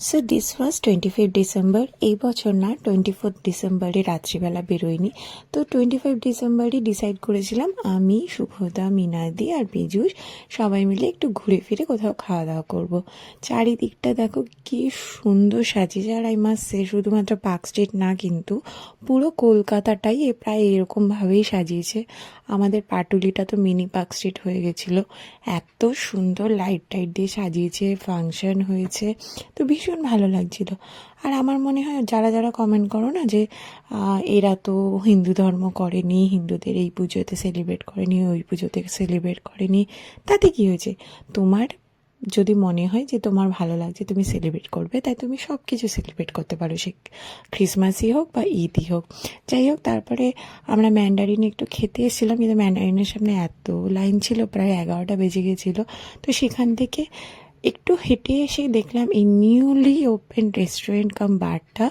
So this was 25 December. এই বছর না 24 ডিসেম্বরে রাত্রিবেলা বেরোয়নি, তো 25 ডিসেম্বরই ডিসাইড করেছিলাম আমি, শুভদা, মিনাদি আর পীযূষ সবাই মিলে একটু ঘুরে ফিরে কোথাও খাওয়া দাওয়া করব। চারিদিকটা দেখো কি সুন্দর সাজিয়েছে, আর আই মাস্ট সে শুধুমাত্র পার্ক স্ট্রিট না, কিন্তু পুরো কলকাতাটাই প্রায় এরকমভাবেই সাজিয়েছে। আমাদের পাটুলিটা তো মিনি পার্ক স্ট্রিট হয়ে গেছিলো, এত সুন্দর লাইট টাইট দিয়ে সাজিয়েছে, ফাংশন হয়েছে, তো ভীষণ ভালো লাগছিল। আর আমার মনে হয় যারা যারা কমেন্ট করো না যে এরা তো হিন্দু ধর্ম করেনি, হিন্দুদের এই পুজোতে সেলিব্রেট করেনি, ওই পুজোতে সেলিব্রেট করেনি, তাতে কি হয়েছে? তোমার যদি মনে হয় যে তোমার ভালো লাগছে, তুমি সেলিব্রেট করবে, তাই তুমি সব কিছু সেলিব্রেট করতে পারো, সে ক্রিসমাসই হোক বা ঈদই হোক। যাই হোক, তারপরে আমরা ম্যান্ডারিন একটু খেতে এসেছিলাম, কিন্তু ম্যান্ডারিনের সামনে এত লাইন ছিল, প্রায় 11টা বেজে গেছিলো। তো সেখান থেকে একটু হেঁটে এসে দেখলাম এই নিউলি ওপেন রেস্টুরেন্ট কাম বারটা।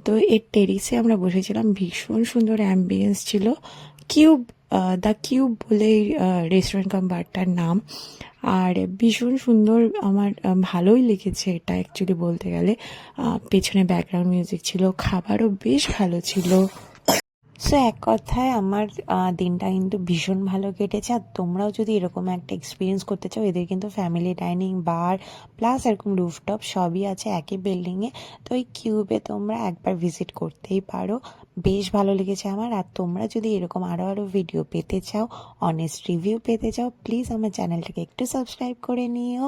তো এর টেরিসে আমরা বসেছিলাম, ভীষণ সুন্দর অ্যাম্বিয়েন্স ছিল। কিউব, দ্য কিউব বলে রেস্টুরেন্ট কাম বারটার নাম। আর ভীষণ সুন্দর, আমার ভালোই লেগেছে এটা অ্যাকচুয়ালি বলতে গেলে। পেছনে ব্যাকগ্রাউন্ড মিউজিক ছিল, খাবারও বেশ ভালো ছিল। সো এক কথায় আমার দিনটা কিন্তু ভীষণ ভালো কেটেছে। আর তোমরাও যদি এরকম একটা এক্সপিরিয়েন্স করতে চাও, এদের কিন্তু ফ্যামিলি ডাইনিং, বার প্লাস এরকম রুফটপ সবই আছে একই বিল্ডিংয়ে। তো এই কিউবে তোমরা একবার ভিজিট করতেই পারো, বেশ ভালো লেগেছে আমার। আর তোমরা যদি এরকম আরও ভিডিও পেতে চাও, অনেস্ট রিভিউ পেতে চাও, প্লিজ আমার চ্যানেলটাকে একটু সাবস্ক্রাইব করে নিও।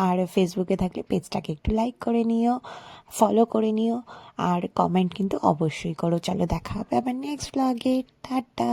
আর ফেসবুকে থাকলে পেজটাকে একটু লাইক করে নিও, ফলো করে নিও, আর কমেন্ট কিন্তু অবশ্যই করো। চলো দেখা হবে আবার নেক্সট ব্লগে, টাটা।